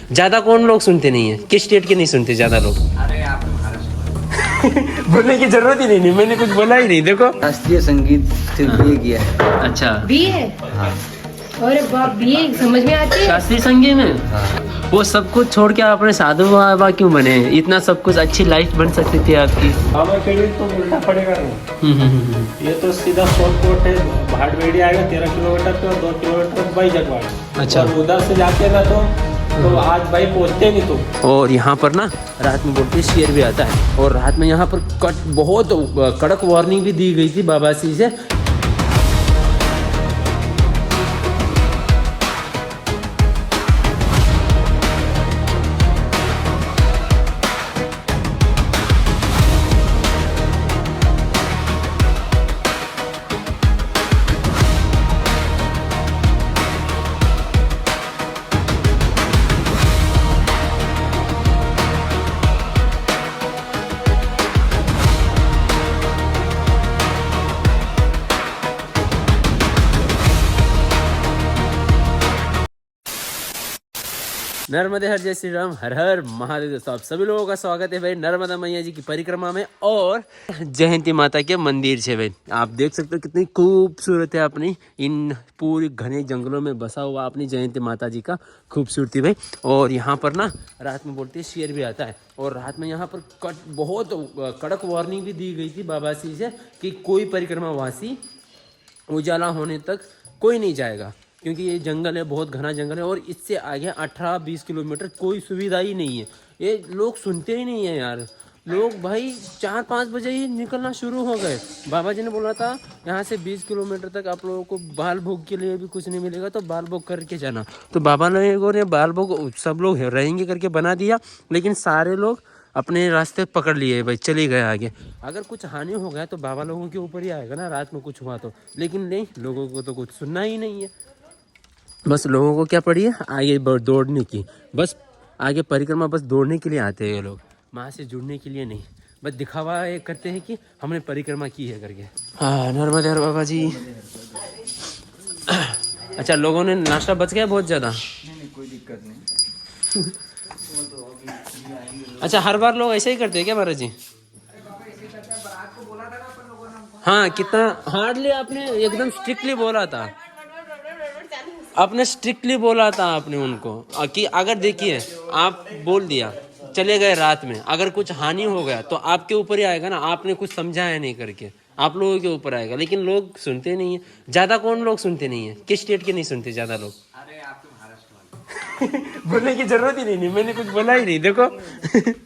ज्यादा कौन लोग सुनते नहीं है, किस स्टेट के नहीं सुनते ज्यादा लोग? अरे आप महाराष्ट्र बोलने की जरूरत ही नहीं, मैंने कुछ बोला ही नहीं। देखो शास्त्रीय संगीत सिर्फ ये किया है। अच्छा, बी है। हाँ अरे बाप, बी समझ में आती है। शास्त्रीय संगीत में हाँ। वो सब कुछ छोड़ के आपने साधु बाबा क्यों बने? इतना सब कुछ, अच्छी लाइफ बन सकती थी आपकी। हमें के लिए तो उल्टा पड़ेगा नहीं। ये तो सीधा शॉर्ट कोट है, भाटबेड़ी आएगा 13 किलोमीटर पे और 2 किलोमीटर भाई जगवाड़। अच्छा। और उधर से जाके ना तो आज भाई पहुँचते नहीं तो। और यहाँ पर ना रात में बोलते शेर भी आता है, और रात में यहाँ पर बहुत कड़क वार्निंग भी दी गई थी बाबा जी से। नर्मदे हर जय श्री राम, हर हर महादेव। दोस्तों आप सभी लोगों का स्वागत है भाई नर्मदा मैया जी की परिक्रमा में और जयंती माता के मंदिर से। भाई आप देख सकते हो कितनी खूबसूरत है अपनी इन पूरी घने जंगलों में बसा हुआ अपनी जयंती माता जी का खूबसूरती भाई। और यहाँ पर ना रात में बोलते शेर भी आता है, और रात में यहाँ पर बहुत कड़क वार्निंग भी दी गई थी बाबा जी से कि कोई परिक्रमा वासी उजाला होने तक कोई नहीं जाएगा, क्योंकि ये जंगल है, बहुत घना जंगल है, और इससे आगे 18-20 किलोमीटर कोई सुविधा ही नहीं है। ये लोग सुनते ही नहीं है यार। लोग भाई 4-5 बजे ही निकलना शुरू हो गए। बाबा जी ने बोला था यहाँ से 20 किलोमीटर तक आप लोगों को बाल भोग के लिए भी कुछ नहीं मिलेगा, तो बाल भोग करके जाना। तो बाबा लोगों ने बाल भोग सब लोग रहेंगे करके बना दिया, लेकिन सारे लोग अपने रास्ते पकड़ लिए भाई, चले गए आगे। अगर कुछ हानि हो गया तो बाबा लोगों के ऊपर ही आएगा ना, रात में कुछ हुआ तो। लेकिन नहीं, लोगों को तो कुछ सुनना ही नहीं है। बस लोगों को क्या पड़ी है, आगे दौड़ने की। बस आगे परिक्रमा बस दौड़ने के लिए आते हैं ये लोग, माँ से जुड़ने के लिए नहीं। बस दिखावा ये करते हैं कि हमने परिक्रमा की है करके। हाँ, नर्मदे हर बाबा जी। अच्छा, लोगों ने नाश्ता बच गया बहुत ज़्यादा? नहीं कोई दिक्कत नहीं। अच्छा, हर बार लोग ऐसे ही करते हैं क्या महाराज जी? हाँ, कितना हार्डली आपने एकदम स्ट्रिक्टली बोला था। आपने स्ट्रिक्टली बोला था आपने उनको कि अगर देखिए आप बोल दिया चले गए रात में, अगर कुछ हानि हो गया तो आपके ऊपर ही आएगा ना। आपने कुछ समझाया नहीं करके आप लोगों के ऊपर आएगा। लेकिन लोग सुनते नहीं है। ज्यादा कौन लोग सुनते नहीं है, किस स्टेट के नहीं सुनते ज्यादा लोग? अरे आप तो महाराष्ट्र वाले बोलने की जरूरत ही नहीं, मैंने कुछ बोला ही नहीं। देखो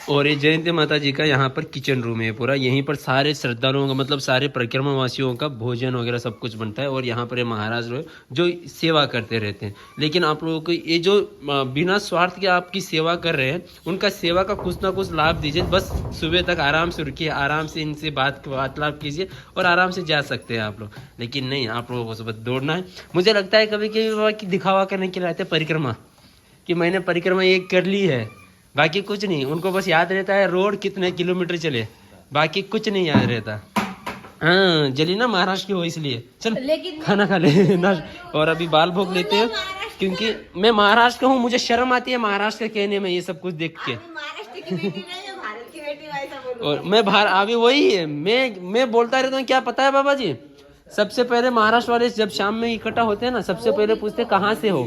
और ये जयंती माता जी का यहाँ पर किचन रूम है पूरा। यहीं पर सारे श्रद्धालुओं का, मतलब सारे परिक्रमा वासियों का भोजन वगैरह सब कुछ बनता है। और यहाँ पर ये महाराज लोग जो सेवा करते रहते हैं। लेकिन आप लोगों को ये जो बिना स्वार्थ के आपकी सेवा कर रहे हैं, उनका सेवा का कुछ ना कुछ लाभ दीजिए। बस सुबह तक आराम से रुकिए, आराम से इनसे वार्तालाप कीजिए और आराम से जा सकते हैं आप लोग। लेकिन नहीं, आप लोगों को सुबह दौड़ना है। मुझे लगता है कभी कभी दिखावा करने के लिए आते परिक्रमा, कि मैंने परिक्रमा ये कर ली है, बाकी कुछ नहीं। उनको बस याद रहता है रोड कितने किलोमीटर चले, बाकी कुछ नहीं याद रहता। हाँ, जली ना महाराष्ट्र की हो इसलिए। चल लेकिन खाना खा ले ना। और अभी बाल भोग लेते हैं, क्योंकि मैं महाराष्ट्र का हूँ, मुझे शर्म आती है महाराष्ट्र के कहने में ये सब कुछ देख के। महाराष्ट्र की बेटी नहीं है, भारत की बेटी वैसा बोलो। और मैं बाहर अभी वही है, मैं बोलता रहता हूँ। क्या पता है बाबा जी, सबसे पहले महाराष्ट्र वाले जब शाम में इकट्ठा होते हैं ना, सबसे पहले पूछते कहाँ से हो,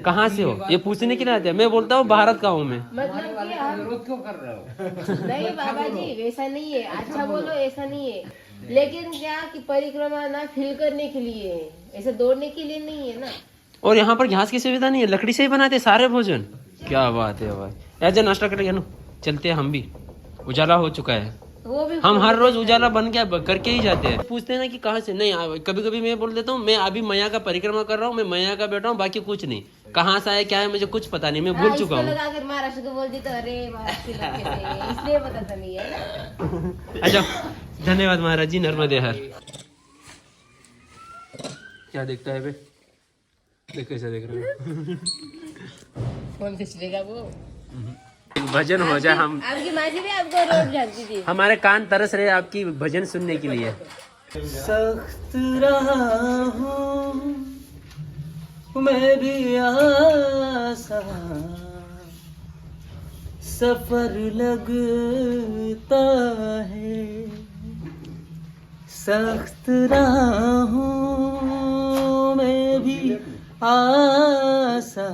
कहाँ से हो, ये पूछने के लिए आते हैं। मैं बोलता हूँ भारत का हूँ मैं। मतलब कि आप विरोध क्यों कर रहे हो? नहीं बाबा जी, वैसा नहीं है। अच्छा बोलो, ऐसा नहीं है। लेकिन क्या कि परिक्रमा ना फील करने के लिए है, ऐसे दौड़ने के लिए नहीं है ना। और यहाँ पर गैस की सुविधा नहीं है, लकड़ी से ही बनाते हैं सारे भोजन। क्या बात है भाई। ऐसे नाश्ता करेंगे ना, चलते हैं हम भी। उजाला हो चुका है, वो भी हम हर रोज उजाला बन के करके ही जाते हैं। पूछते हैं ना कि कहाँ से। नहीं, कभी कभी मैं बोल देता हूँ मैं अभी मैया का परिक्रमा कर रहा हूँ, मैं मैया का बैठा हूँ, बाकी कुछ नहीं। कहाँ से आया क्या है मुझे कुछ पता नहीं, मैं भूल चुका हूँ। अगर महाराष्ट्र को बोल दी तो अरे महाराष्ट्र के लड़के थे, इसलिए पता तो नहीं है ना। अच्छा, धन्यवाद महाराज जी। नर्मदे हर। क्या देखता है बे, देख कैसे देख रहे हो। कौन खिंचलेगा वो? भजन हो जाए। हम आपकी माँ जी भी आपको रोज जानती थी। हमारे कान तरस रहे आपकी भजन सुनने के लिए। सख्त रहा हूँ मैं भी आसा सफर लगता है, सख्त राहों में भी आसा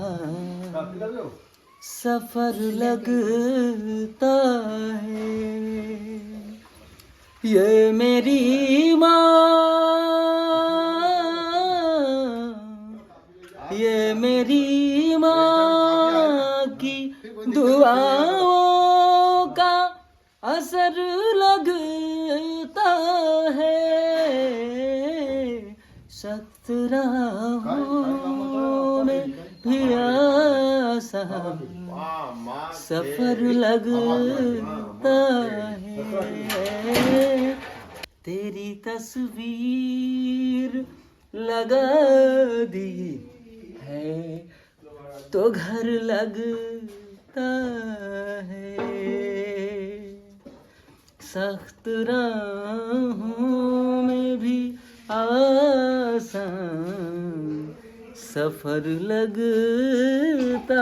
सफर लगता है। ये मेरी माँ, ये मेरी माँ की दुआओं का असर लगता है, सख्त राहों में भी आसा सफर लगता है। तेरी तस्वीर लगा दी है तो घर लगता है, सख्त राहों में भी आसान सफर लगता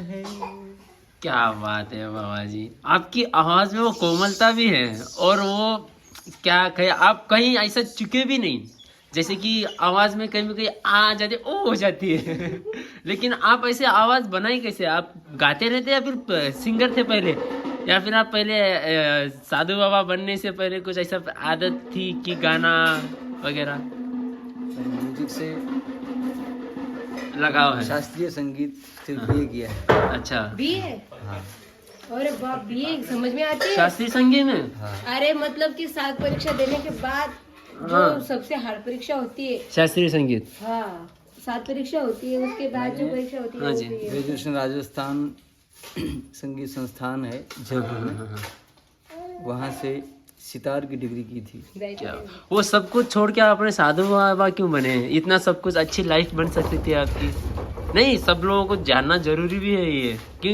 है। क्या बात है बाबा जी, आपकी आवाज में वो कोमलता भी है और वो क्या कहे, आप कहीं ऐसा चुके भी नहीं जैसे कि आवाज में कहीं कहीं आ जाती ओ हो जाती है लेकिन आप ऐसे आवाज बनाई कैसे? आप गाते रहते या फिर सिंगर थे पहले, या फिर आप पहले साधु बाबा बनने से पहले कुछ ऐसा आदत थी कि गाना वगैरह? म्यूजिक से लगाव है, शास्त्रीय संगीत सिर्फ BA किया है। अच्छा BA? हाँ अरे बाप, BA समझ में आती है? शास्त्रीय संगीत में? हाँ अरे मतलब कि 7 परीक्षा देने के बाद जो हाँ। सबसे हार्ड परीक्षा होती है, शास्त्रीय संगीत, हाँ 7 परीक्षा होती है, उसके बाद जो परीक्षा होती है हाँ वो जी। BA। ग्रेजुएशन राजस्थान संगीत संस्थान है जयपुर में, वहाँ से सितार की डिग्री की थी। क्या वो सब कुछ छोड़ के आप अपने साधु बाबा क्यों बने? इतना सब कुछ अच्छी लाइफ बन सकती थी आपकी। नहीं, सब लोगों को जानना जरूरी भी है ये कि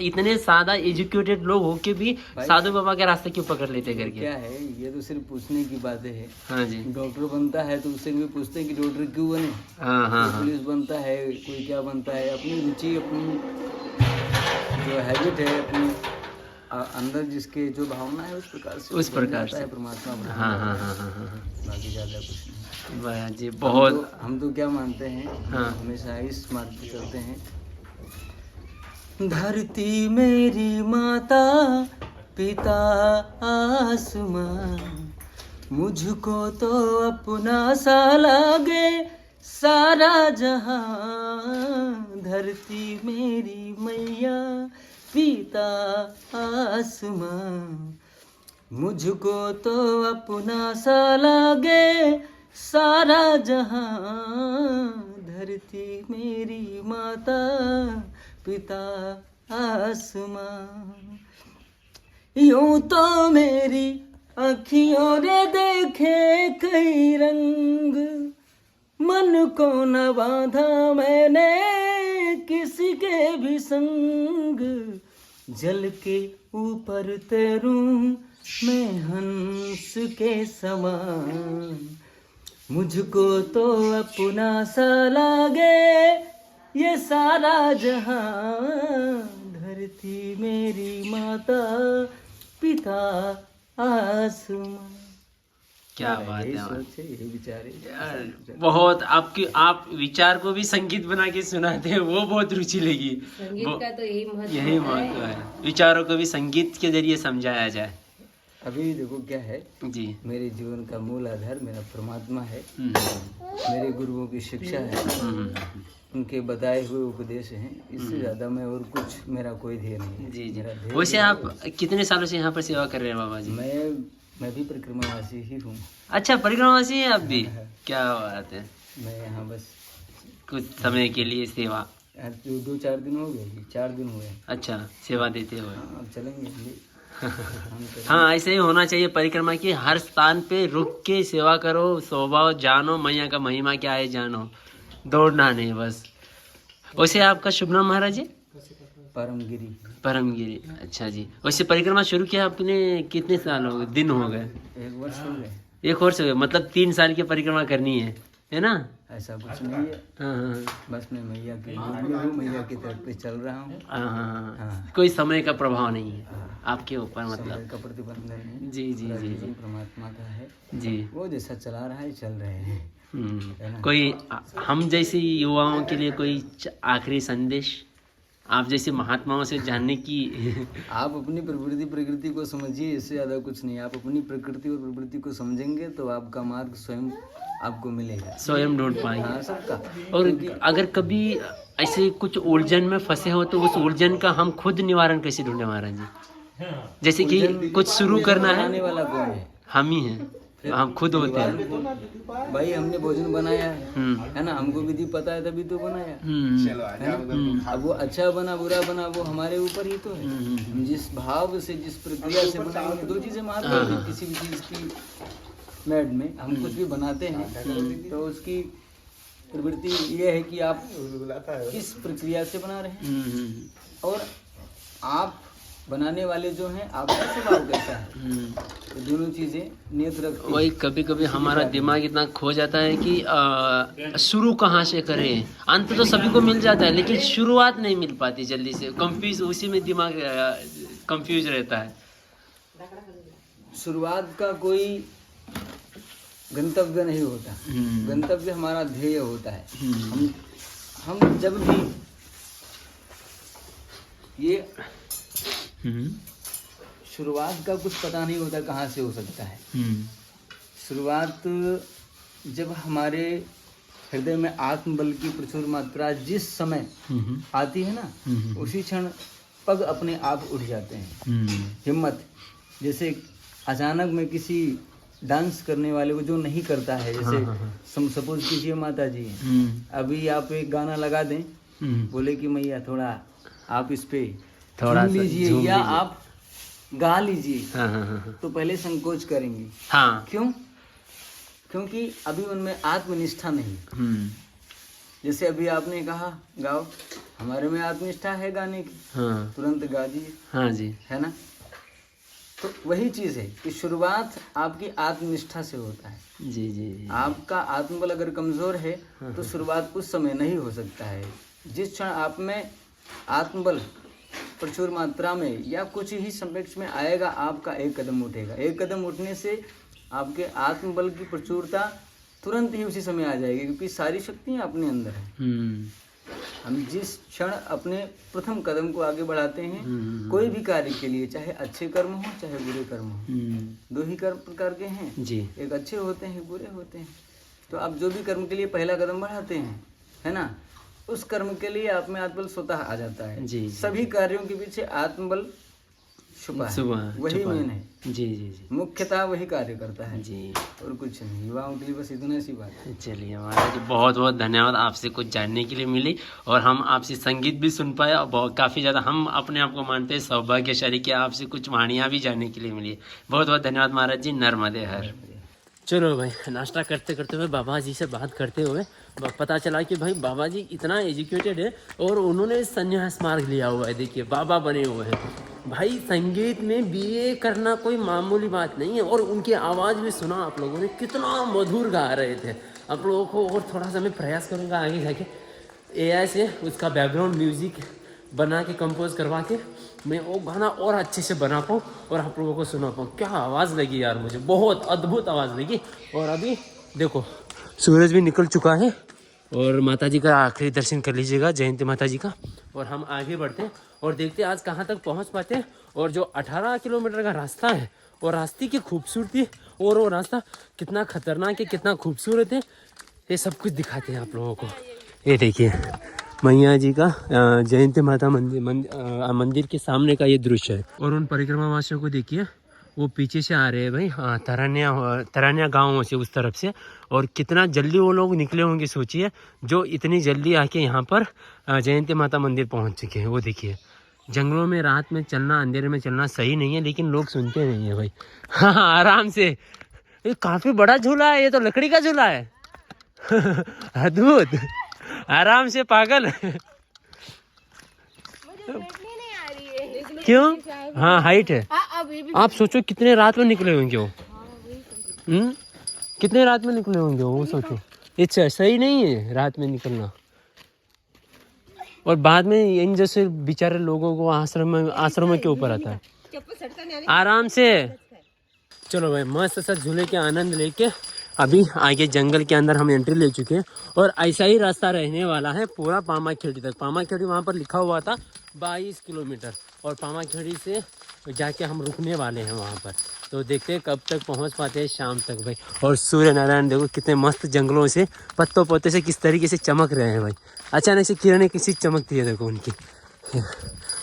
इतने सादा एजुकेटेड लोग होके भी साधु बाबा के रास्ते क्यों पकड़ लेते करके। क्या है, ये तो सिर्फ पूछने की बातें है। हाँ जी, डॉक्टर बनता है तो उससे भी पूछते हैं कि डॉक्टर क्यों बने। हाँ हाँ कोई हाँ, पुलिस बनता है, कोई क्या बनता है, अपनी रुचि, अपनी जो हैबिट है, अपनी अंदर जिसके जो भावना है उस प्रकार से उस प्रकार बन जाता से। है परमात्मा बना। हाँ हाँ हाँ हाँ हाँ, बाकी ज्यादा कुछ नहीं। वाह जी, बहुत। हम तो क्या मानते हैं, हाँ। हमेशा इस मार्ग पे चलते हैं। धरती मेरी माता, पिता आसमां, मुझको तो अपना सा लागे सारा जहां। धरती मेरी मैया, पिता आसमां, मुझको तो अपना सा लागे सारा जहां। धरती मेरी माता, पिता आसमां, यूं तो मेरी अखियों ने देखे कई रंग, मन को न बांधा मैंने किसी के भी संग। जल के ऊपर तैरूं मैं हंस के समान, मुझको तो अपना सा लागे ये सारा जहां। धरती मेरी माता, पिता आसमां। क्या बात यही है सोच है, यही विचार है। यार, बहुत आप विचार को भी संगीत बना के सुनाते हैं, वो बहुत रुचि लगी। संगीत वो- का तो यही महत्व यही महत्व है, विचारों को भी संगीत के जरिए समझाया जाए। अभी देखो क्या है, जी, मेरे जीवन का मूल आधार मेरा परमात्मा है, हम्म, मेरे गुरुओं की शिक्षा है, उनके बताए हुए उपदेश हैं। इससे ज्यादा मैं और कुछ, मेरा कोई ध्येय नहीं है। जी जी। मेरा ध्येय वैसे आप कितने सालों से यहाँ पर सेवा कर रहे हैं बाबा जी? मैं भी परिक्रमावासी ही हूँ। अच्छा, परिक्रमावासी हैं आप भी? क्या बात है, मैं यहाँ बस कुछ समय के लिए सेवा। आज 2-4 दिन हो गए, 4 दिन हुए। अच्छा, सेवा देते हुए। अब चलेंगे हम भी। हाँ, ऐसे ही होना चाहिए परिक्रमा की। हर स्थान पे रुक के सेवा करो, स्वभाव जानो, मैया का महिमा क्या है जानो, दौड़ना नहीं बस। वैसे आपका शुभ नाम महाराज जी? परमगिरी। परमगिरी, अच्छा जी। वैसे परिक्रमा शुरू किया आपने कितने साल हो गए, दिन हो गए? 1 वर्ष हो गए। 1 वर्ष हो गए, मतलब 3 साल की परिक्रमा करनी है। है ना? ऐसा कुछ नहीं है। हाँ, बस मैं मैया की गोद में हूँ, मैया की तरफ पे चल रहा हूँ। हाँ, हाँ। कोई समय का प्रभाव नहीं है हाँ। आपके ऊपर, समय मतलब। का प्रतिबंधन है। जी जी पूरा जी जीवन जी परमात्मा का है, जी। वो जैसा चला रहा है चल रहे हैं, है ना? कोई हम जैसे युवाओं के लिए कोई आखिरी संदेश, आप जैसे महात्माओं से जानने की? आप अपनी प्रवृत्ति प्रकृति को समझिए, इससे ज़्यादा कुछ नहीं। आप अपनी प्रकृति और प्रवृत्ति को समझेंगे तो आपका मार्ग स्वयं आपको मिलेगा, स्वयं ढूंढ पाएंगे। हाँ, सबका। और अगर कभी ऐसे कुछ उलझन में फंसे हो तो उस उलझन का हम खुद निवारण कैसे ढूंढे महाराज जी? जैसे कि कुछ शुरू करना बनाने है, वाला कौन है? हम ही हैं, हम खुद होते हैं। भाई हमने भोजन बनाया है ना, हमको विधि पता है तभी तो बनाया, है ना? अब वो अच्छा बना बुरा बना वो हमारे ऊपर ही तो है। हम जिस भाव से जिस प्रक्रिया से बनाएंगे, दो चीजें महत्वपूर्ण हैं किसी भी चीज की मैड में। हम कुछ भी बनाते हैं तो उसकी प्रवृत्ति ये है कि आप किस प्रक्रिया से बना रहे हैं, और आप बनाने वाले जो हैं आपका स्वभाव कैसा है, तो दोनों चीजें नियत रखते वही कभी कभी हमारा दिमाग इतना खो जाता है कि शुरू कहाँ से करें। अंत तो सभी को मिल जाता है लेकिन शुरुआत नहीं मिल पाती जल्दी से, कंफ्यूज, उसी में दिमाग कंफ्यूज रहता है। शुरुआत का कोई गंतव्य नहीं होता, गंतव्य हमारा ध्येय होता है। हम जब भी ये शुरुआत का कुछ पता नहीं होता कहाँ से हो सकता है। शुरुआत जब हमारे हृदय में आत्मबल की प्रचुर मात्रा जिस समय आती है ना, उसी क्षण पग अपने आप उठ जाते हैं। हिम्मत, जैसे अचानक में किसी डांस करने वाले को जो नहीं करता है, जैसे सपोज कीजिए माता जी अभी आप एक गाना लगा दें, बोले कि मैया थोड़ा आप इस पे थोड़ा झूम लीजिए या आप गा लीजिए, तो पहले संकोच करेंगे। हाँ। क्यों? क्योंकि अभी उनमें आत्मनिष्ठा नहीं। जैसे अभी आपने कहा गाओ, हमारे में आत्मनिष्ठा है गाने की, तुरंत गा दिए। हाँ जी, है ना? तो वही चीज है कि शुरुआत आपकी आत्मनिष्ठा से होता है। जी जी जी। आपका आत्मबल अगर कमजोर है तो शुरुआत उस समय नहीं हो सकता है। जिस क्षण आप में आत्मबल प्रचुर मात्रा में या कुछ ही समक्ष में आएगा, आपका एक कदम उठेगा। एक कदम उठने से आपके आत्मबल की प्रचुरता तुरंत ही उसी समय आ जाएगी, क्योंकि सारी शक्तियाँ अपने अंदर है। हम जिस क्षण अपने प्रथम कदम को आगे बढ़ाते हैं कोई भी कार्य के लिए, चाहे अच्छे कर्म हो चाहे बुरे कर्म हो, दो ही कर्म प्रकार के हैं जी, एक अच्छे होते हैं, बुरे होते हैं। तो आप जो भी कर्म के लिए पहला कदम बढ़ाते हैं, है ना, उस कर्म के लिए आप में आत्मबल स्वतः आ जाता है जी। सभी कार्यों के पीछे आत्मबल छुपा है, वही मेन है जी जी जी, मुख्यतः वही कार्य करता है जी, और कुछ नहीं। युवाओं के लिए बस इतना सी बात है। चलिए महाराज जी, बहुत बहुत धन्यवाद, आपसे कुछ जानने के लिए मिली और हम आपसे संगीत भी सुन पाए और बहुत काफ़ी ज़्यादा हम अपने आप को मानते हैं सौभाग्यशाली कि आपसे कुछ वाणियाँ भी जानने के लिए मिली। बहुत बहुत धन्यवाद महाराज जी, नर्मदे हर। चलो भाई, नाश्ता करते करते हुए बाबा जी से बात करते हुए पता चला कि भाई बाबा जी इतना एजुकेटेड है और उन्होंने संन्यास मार्ग लिया हुआ है। देखिए बाबा बने हुए हैं भाई। संगीत में बीए करना कोई मामूली बात नहीं है, और उनकी आवाज़ भी सुना आप लोगों ने, कितना मधुर गा रहे थे। आप लोगों को और थोड़ा सा मैं प्रयास करूँगा आगे जाके एआई से उसका बैकग्राउंड म्यूज़िक बना के कंपोज करवा के मैं वो गाना और अच्छे से बना पाऊँ और आप लोगों को सुना पाऊँ। क्या आवाज़ लगी यार, मुझे बहुत अद्भुत आवाज़ लगी। और अभी देखो सूरज भी निकल चुका है और माता जी का आखिरी दर्शन कर लीजिएगा, जयंती माता जी का, और हम आगे बढ़ते हैं और देखते हैं आज कहाँ तक पहुँच पाते हैं। और जो 18 किलोमीटर का रास्ता है और रास्ते की खूबसूरती और वो रास्ता कितना खतरनाक है, कितना खूबसूरत है, ये सब कुछ दिखाते हैं आप लोगों को। ये देखिए मैया जी का जयंती माता मंदिर के सामने का ये दृश्य है। और उन परिक्रमा वासियों को देखिए, वो पीछे से आ रहे हैं भाई, हाँ, तरानिया गाँव से उस तरफ से, और कितना जल्दी वो लोग निकले होंगे सोचिए, जो इतनी जल्दी आके यहाँ पर जयंती माता मंदिर पहुँच चुके हैं। वो देखिए, जंगलों में रात में चलना, अंधेरे में चलना सही नहीं है, लेकिन लोग सुनते नहीं है भाई। हाँ, आराम से, ये काफ़ी बड़ा झूला है, ये तो लकड़ी का झूला है। अद्भुत, आराम से पागल। क्यों? हाँ, हाइट है। आप सोचो कितने रात में निकले होंगे वो, कितने रात में निकले होंगे वो सोचो। अच्छा सही नहीं है रात में निकलना। और बाद में इन जैसे बेचारे लोगों को आश्रम के ऊपर आता है आराम से। चलो भाई मस्त सा झूले के आनंद लेके अभी आगे जंगल के अंदर हम एंट्री ले चुके हैं और ऐसा ही रास्ता रहने वाला है पूरा पामाखेड़ी तक। पामाखेड़ी वहाँ पर लिखा हुआ था 22 किलोमीटर और पामाखेड़ी से जाके हम रुकने वाले हैं वहाँ पर। तो देखते हैं कब तक पहुँच पाते हैं शाम तक भाई। और सूर्य नारायण देखो कितने मस्त जंगलों से पत्तों पत्ते से किस तरीके से चमक रहे हैं भाई। अचानक से किरणें किसी चमकती है देखो उनकी।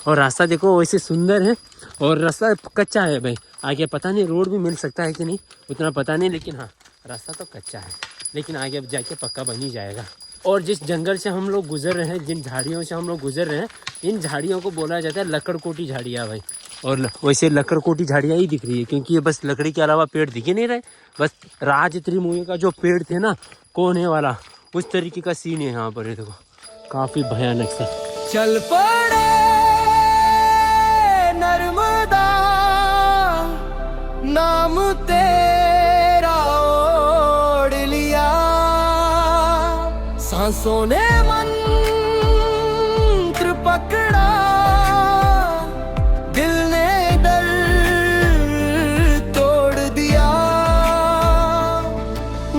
और रास्ता देखो वैसे सुंदर है और रास्ता कच्चा है भाई। आगे पता नहीं रोड भी मिल सकता है कि नहीं उतना पता नहीं, लेकिन हाँ रास्ता तो कच्चा है, लेकिन आगे अब जाके पक्का बन ही जाएगा। और जिस जंगल से हम लोग गुजर रहे हैं, जिन झाड़ियों से हम लोग गुजर रहे हैं, इन झाड़ियों को बोला जाता है लकड़कोटी झाड़ियाँ भाई। और वैसे लकड़कोटी झाड़ियाँ ही दिख रही है क्योंकि ये बस लकड़ी के अलावा पेड़ दिख ही नहीं रहे। बस राज 3 मूवी का जो पेड़ थे ना कोने वाला, उस तरीके का सीन है यहाँ पर। ये देखो काफ़ी भयानक सा। चल पड़े नर्मदा नाम तेरा ओढ़ लिया, सांसों ने मंत्र पकड़ा, दिल ने दर्द तोड़ दिया।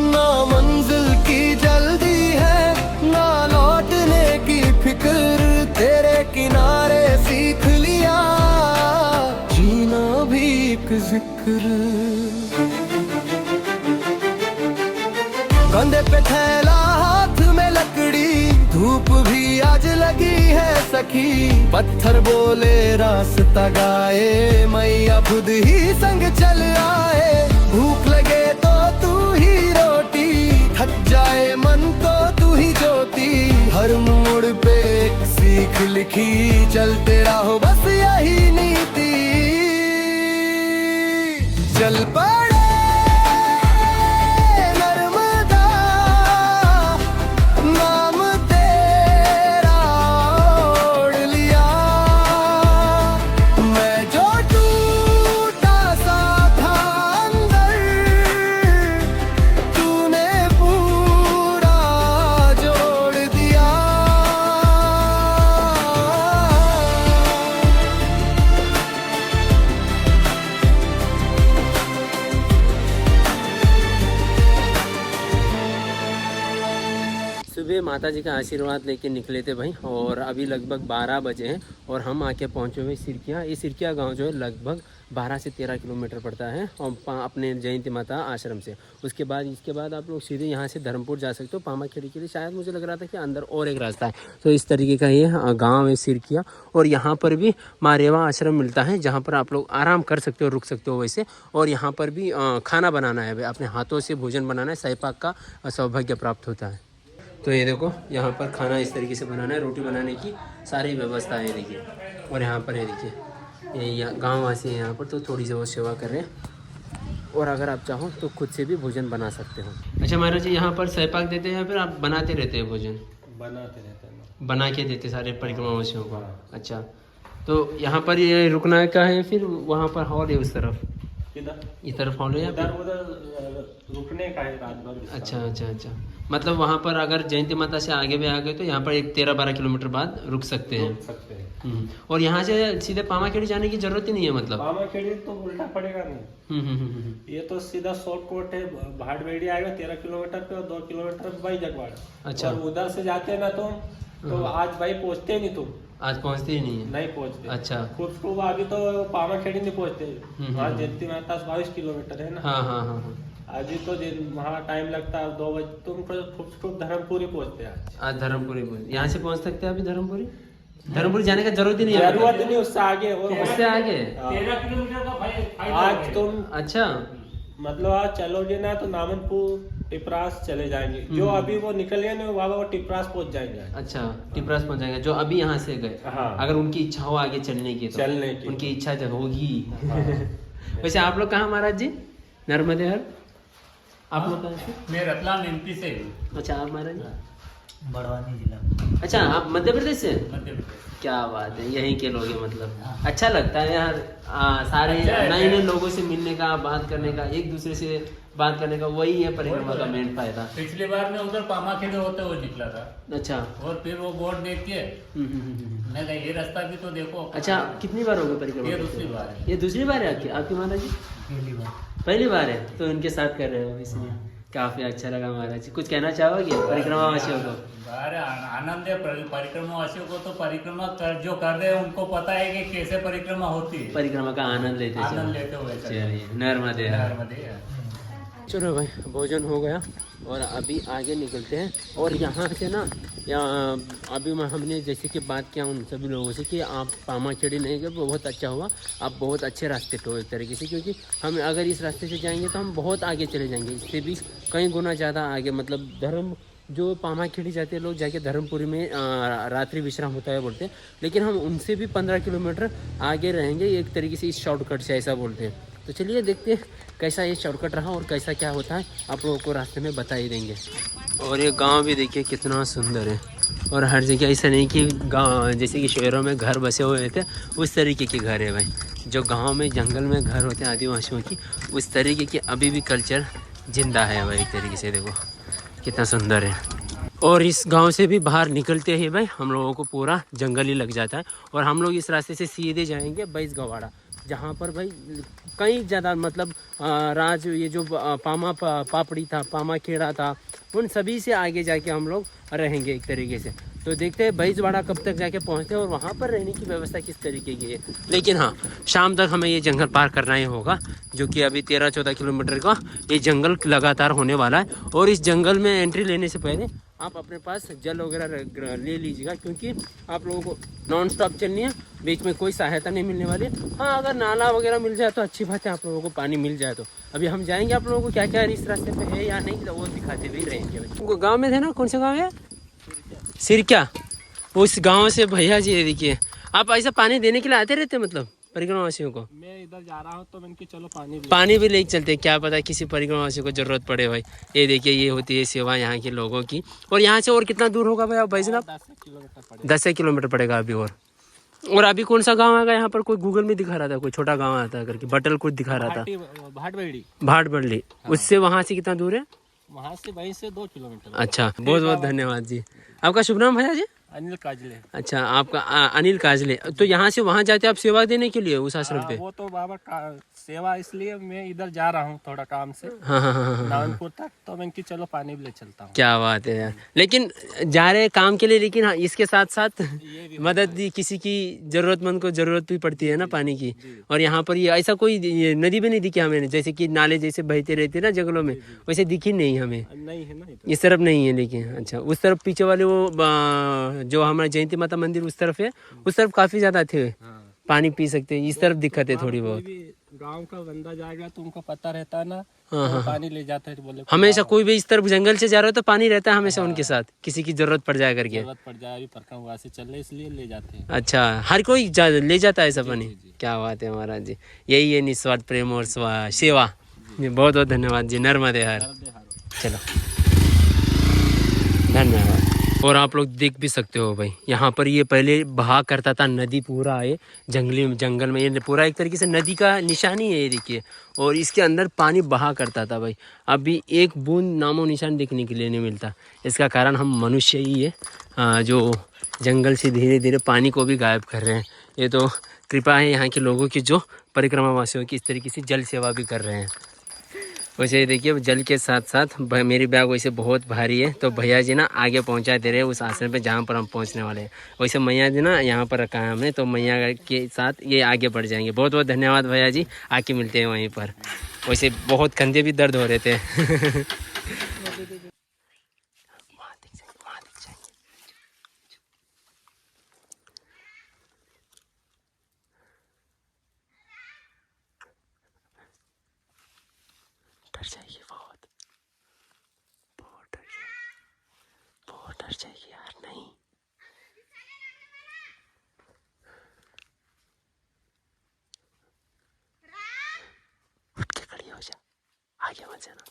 ना मंजिल की जल्दी है ना लौटने की फिक्र, तेरे किनारे सीख लिया जीना भी एक जिक्र। कंधे पे थैला हाथ में लकड़ी, धूप भी आज लगी है सखी। पत्थर बोले रास्ता गाए, मैया खुद ही संग चल आए। भूख लगे तो तू ही रोटी, थक जाए मन तो तू ही ज्योति। हर मोड़ पे एक सीख लिखी, चलते रहो बस यही नीति। चल पड़े नर्मदा नाम तेरा ओढ़ लिया। मैं जो टूटा सा था अंदर, तूने पूरा जोड़ दिया। सुबह माता जी का आशीर्वाद लेके निकले थे भाई और अभी लगभग 12 बजे हैं और हम आके पहुँचे हुए सिरकिया। ये सिरकिया गांव जो है लगभग 12 से 13 किलोमीटर पड़ता है और अपने जयंती माता आश्रम से। इसके बाद आप लोग सीधे यहाँ से धर्मपुर जा सकते हो पामाखेड़ी के लिए। शायद मुझे लग रहा था कि अंदर और एक रास्ता है। तो इस तरीके का ये गाँव है सिरकिया और यहाँ पर भी माँ रेवा आश्रम मिलता है जहाँ पर आप लोग आराम कर सकते हो, रुक सकते हो वैसे। और यहाँ पर भी खाना बनाना है भाई, अपने हाथों से भोजन बनाना है, सहपाक का सौभाग्य प्राप्त होता है। तो ये देखो यहाँ पर खाना इस तरीके से बनाना है, रोटी बनाने की सारी व्यवस्था है देखिए। और यहाँ पर ये देखिए ये गाँव वासी हैं यहाँ पर, तो थोड़ी सी वो सेवा कर रहे हैं। और अगर आप चाहो तो खुद से भी भोजन बना सकते हो। अच्छा महाराज जी यहाँ पर सहपाक देते हैं या फिर आप बनाते रहते हैं भोजन? बनाते रहते हैं, बना के देते सारे परिक्रमावासियों को। अच्छा तो यहाँ पर ये रुकना का है, फिर वहाँ पर हॉल है उस तरफ, इस तरफ हॉल है या फिर उधर रुकने का है रात भर। अच्छा मतलब वहाँ पर अगर जयंती माता से आगे भी आ गए तो यहाँ पर एक 13-12 किलोमीटर बाद रुक सकते हैं। और यहाँ से सीधे पामाखेड़ी जाने की जरूरत ही नहीं है मतलब? पामाखेड़ी तो उल्टा पड़ेगा नहीं। ये तो सीधा शॉर्टकट है, भाड़वेड़ी आएगा 13 किलोमीटर पे और 2 किलोमीटर भाई जगवाड़ा। अच्छा और उधर से जाते हैं ना तो आज भाई पहुँचते नहीं, तुम आज पहुँचते ही नहीं है? नहीं पहुँचते। अच्छा खूब अभी तो पामाखेड़ी नहीं पहुँचते, वहाँ जयंती माता 22 किलोमीटर है ना। हाँ अभी तो वहाँ टाइम लगता है 2 बजे, तुम खूब धर्मपुरी पहुँचते हैं आज धर्मपुरी यहाँ से पहुँच सकते हैं अभी धर्मपुरी जाने का जरूरत ही नहीं है? जरूरत नहीं, उससे आगे उससे आगे 13 किलोमीटर का भाई आज तुम अच्छा मतलब आज चलोगे ना तो नामनपुर टिपरास चले जाएंगे। जो अभी वो निकल गए ना बाबा वो टिपरास पहुंच जाएंगे। अच्छा टिपरास पहुंच जाएंगे जो अभी यहाँ से गए। हाँ। अगर उनकी इच्छा हो आगे चलने की तो चलने की उनकी इच्छा जब होगी। वैसे आप लोग कहाँ महाराज जी? नर्मदे हर आप लोग कहाँ से? मैं रतलाम एमपी से हूँ। अच्छा आप महाराज? बड़वानी जिला। अच्छा आप मध्य प्रदेश से? मध्य प्रदेश। क्या बात है, यहीं के लोग हैं मतलब। अच्छा लगता है यार सारे नए नए लोगों से मिलने का, बात करने का, एक दूसरे से बात करने का, वही है परिक्रमा का मेन फायदा। पिछली बार में उधर पामाखेड़ी होते हुए निकला था अच्छा। और फिर वो बोर्ड देख के मैं कहा ये रास्ता भी तो देखो। अच्छा, कितनी बार हो गई परिक्रमा? ये दूसरी बार है। ये दूसरी बार है आपकी माता जी? पहली बार है, तो उनके साथ कर रहे हो इसलिए काफी अच्छा लगा महाराज जी। कुछ कहना चाहोगे परिक्रमा वासियों को? अरे आनंद है परिक्रमा वासियों को, तो परिक्रमा जो कर रहे हैं उनको पता है कि कैसे परिक्रमा होती है, परिक्रमा का आनंद लेते आनंद लेते हुए चलिए, नर्मदे। नर्मदे। चलो भाई, भोजन हो गया और अभी आगे निकलते हैं। और यहाँ से ना अभी हमने जैसे कि बात किया उन सभी लोगों से कि आप पामाखेड़ी नहीं गए, बहुत अच्छा हुआ, आप बहुत अच्छे रास्ते पे हो एक तरीके से, क्योंकि हम अगर इस रास्ते से जाएंगे तो हम बहुत आगे चले जाएंगे, इससे भी कई गुना ज़्यादा आगे। मतलब धर्म जो पामाखेड़ी जाते हैं लोग जाके धर्मपुरी में रात्रि विश्राम होता है बोलते हैं, लेकिन हम उनसे भी 15 किलोमीटर आगे रहेंगे एक तरीके से इस शॉर्टकट से, ऐसा बोलते हैं। तो चलिए देखते हैं कैसा ये शॉर्टकट रहा और कैसा क्या होता है, आप लोगों को रास्ते में बता ही देंगे। और ये गांव भी देखिए कितना सुंदर है, और हर जगह ऐसा नहीं कि गांव जैसे कि शहरों में घर बसे हुए थे उस तरीके के घर है भाई। जो गांव में जंगल में घर होते हैं आदिवासियों की, उस तरीके की अभी भी कल्चर जिंदा है भाई। एक तरीके से देखो कितना सुंदर है। और इस गांव से भी बाहर निकलते ही भाई हम लोगों को पूरा जंगल ही लग जाता है, और हम लोग इस रास्ते से सीधे जाएंगे बैस गवाड़ा, जहाँ पर भाई कई ज़्यादा मतलब ये जो पापड़ी था, पामाखेड़ा था, उन सभी से आगे जाके हम लोग रहेंगे एक तरीके से। तो देखते हैं बैसवाड़ा कब तक जाके पहुँचते हैं और वहाँ पर रहने की व्यवस्था किस तरीके की है। लेकिन हाँ, शाम तक हमें ये जंगल पार करना ही होगा, जो कि अभी 13-14 किलोमीटर का ये जंगल लगातार होने वाला है। और इस जंगल में एंट्री लेने से पहले आप अपने पास जल वगैरह ले लीजिएगा, क्योंकि आप लोगों को नॉन स्टॉप चलनी है, बीच में कोई सहायता नहीं मिलने वाली। हाँ, अगर नाला वगैरह मिल जाए तो अच्छी बात है, आप लोगों को पानी मिल जाए तो। अभी हम जाएंगे, आप लोगों को क्या क्या इस रास्ते पे है या नहीं वो दिखाते भी रहेंगे। गाँव में थे ना, कौन सा गाँव है? सिरक्या। उस गाँव से भैया जी देखिए, आप ऐसा पानी देने के लिए आते रहते मतलब परिक्रमावासियों को? मैं इधर जा रहा हूँ तो मैंने चलो पानी भी लेके चलते, क्या पता किसी परिक्रमावासी को जरूरत पड़े भाई। ये देखिए, ये होती है सेवा यहाँ के लोगों की। और यहाँ से और कितना दूर होगा भाई बैजनाथ? 10 किलोमीटर पड़ेगा अभी। और अभी कौन सा गांव आएगा यहाँ पर? कोई गूगल में दिखा रहा था, कोई छोटा गांव आता है करके, बटल कुछ दिखा रहा था, भाटबड़ी। उससे वहाँ से कितना दूर है? वहाँ से वहीं से 2 किलोमीटर। अच्छा, बहुत बहुत धन्यवाद जी। आपका शुभ नाम भैया जी? अनिल काजले। अच्छा, आपका अनिल काजले। तो यहाँ से वहाँ जाते आप सेवा देने के लिए उस आश्रम पे? वो तो बाबा सेवा, इसलिए मैं इधर जा रहा हूँ थोड़ा काम से नावनपुर तक, तो मैं कि चलो पानी भी ले चलता हूँ। क्या बात है यार, लेकिन जा रहे काम के लिए, लेकिन हाँ इसके साथ साथ मदद भी, किसी की जरूरतमंद को जरूरत भी पड़ती है ना पानी की। और यहाँ पर ये ऐसा कोई नदी भी नहीं दिखी हमें, जैसे कि नाले जैसे बहते रहते ना जंगलों में, वैसे दिखी नहीं हमें। नहीं है ना इस तरफ नहीं है, लेकिन अच्छा उस तरफ पीछे वाले वो जो हमारा जयंती माता मंदिर उस तरफ है, उस तरफ काफी ज्यादा थे, पानी पी सकते हैं। इस तरफ दिक्कत है थोड़ी बहुत। गांव का बंदा जाएगा तो उनको पता रहता है ना, तो पानी ले जाते हैं, बोले हमेशा कोई भी इस तरफ जंगल से जा रहा हो तो पानी रहता है हमेशा उनके साथ, किसी की जरूरत पड़ जाए करके। जरूरत पड़ जाए, अभी परकम वहाँ से चल रहे इसलिए ले जाते हैं। अच्छा, हर कोई ले जाता है ऐसा पानी? क्या बात है महाराज जी, यही है निस्वार्थ प्रेम और सेवा। बहुत बहुत धन्यवाद जी। नर्मदे हर। चलो, धन्यवाद। और आप लोग देख भी सकते हो भाई, यहाँ पर ये पहले बहा करता था नदी, पूरा ये जंगल में ये पूरा एक तरीके से नदी का निशानी है ये देखिए। और इसके अंदर पानी बहा करता था भाई, अभी एक बूंद नामो निशान देखने के लिए नहीं मिलता। इसका कारण हम मनुष्य ही है, जो जंगल से धीरे धीरे पानी को भी गायब कर रहे हैं। ये तो कृपा है यहाँ के लोगों की, जो परिक्रमावासियों की इस तरीके से जल सेवा भी कर रहे हैं। वैसे देखिए, जल के साथ साथ मेरी बैग वैसे बहुत भारी है, तो भैया जी ना आगे पहुंचा दे रहे हैं उस आश्रम पे जहाँ पर हम पहुंचने वाले हैं। वैसे मैया जी ना यहाँ पर रखा है हमने, तो मैया के साथ ये आगे बढ़ जाएंगे। बहुत बहुत धन्यवाद भैया जी, आके मिलते हैं वहीं पर। वैसे बहुत कंधे भी दर्द हो रहे थे। डर जाएगी, बहुत डर जाएगी यार। नहीं, उठ के खड़ी हो जा, आगे मत जाना।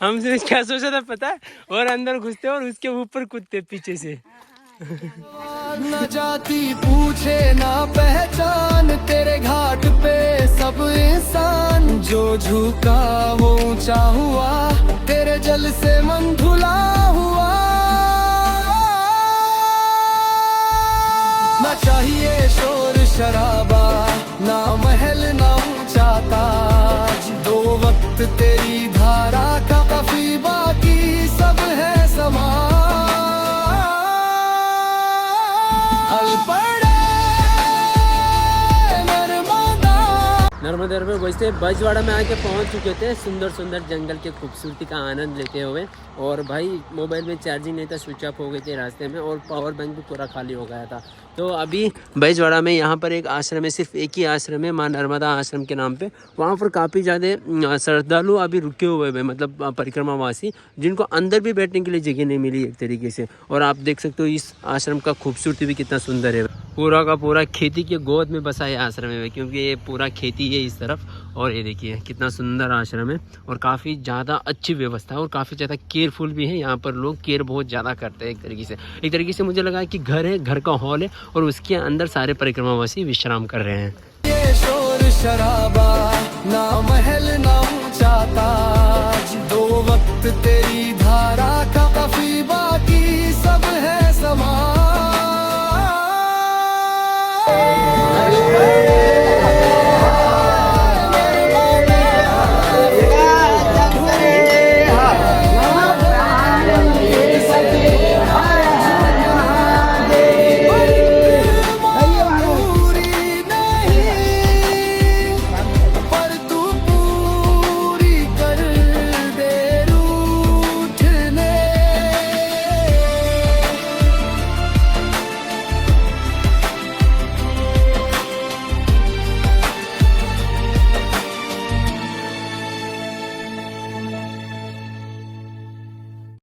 हमसे क्या सोचा था पता है? और अंदर घुसते और उसके ऊपर कूदते पीछे से। न जाती पूछे ना पहचान, तेरे घाट पे सब इंसान, जो झुका वो ऊंचा हुआ, तेरे जल से मन धुला हुआ। ना चाहिए शोर शराबा, ना महल ना ऊंचा ताज, दो वक्त तेरी धारा का काफी, बाकी सब है समान। नर्मदा में वैसे बजवाड़ा में आके पहुंच चुके थे, सुंदर सुंदर जंगल के खूबसूरती का आनंद लेते हुए। और भाई मोबाइल में चार्जिंग नहीं था, स्विच ऑफ हो गई थी रास्ते में, और पावर बैंक भी पूरा खाली हो गया था। तो अभी बैजवाड़ा में यहाँ पर एक आश्रम है, सिर्फ एक ही आश्रम है, माँ नर्मदा आश्रम के नाम पे। वहाँ पर काफ़ी ज़्यादा श्रद्धालु अभी रुके हुए हैं, मतलब परिक्रमावासी, जिनको अंदर भी बैठने के लिए जगह नहीं मिली एक तरीके से। और आप देख सकते हो इस आश्रम का खूबसूरती भी कितना सुंदर है। पूरा का पूरा खेती के गोद में बसा है आश्रम है, क्योंकि ये पूरा खेती है इस तरफ। और ये देखिए कितना सुंदर आश्रम है, और काफ़ी ज़्यादा अच्छी व्यवस्था है, और काफ़ी ज़्यादा केयरफुल भी है। यहाँ पर लोग केयर बहुत ज़्यादा करते हैं एक तरीके से मुझे लगा कि घर है, घर का हॉल है, और उसके अंदर सारे परिक्रमावासी विश्राम कर रहे हैं। ये शोर शराबा, ना महल ना ऊंचा ताज, दो वक्त तेरी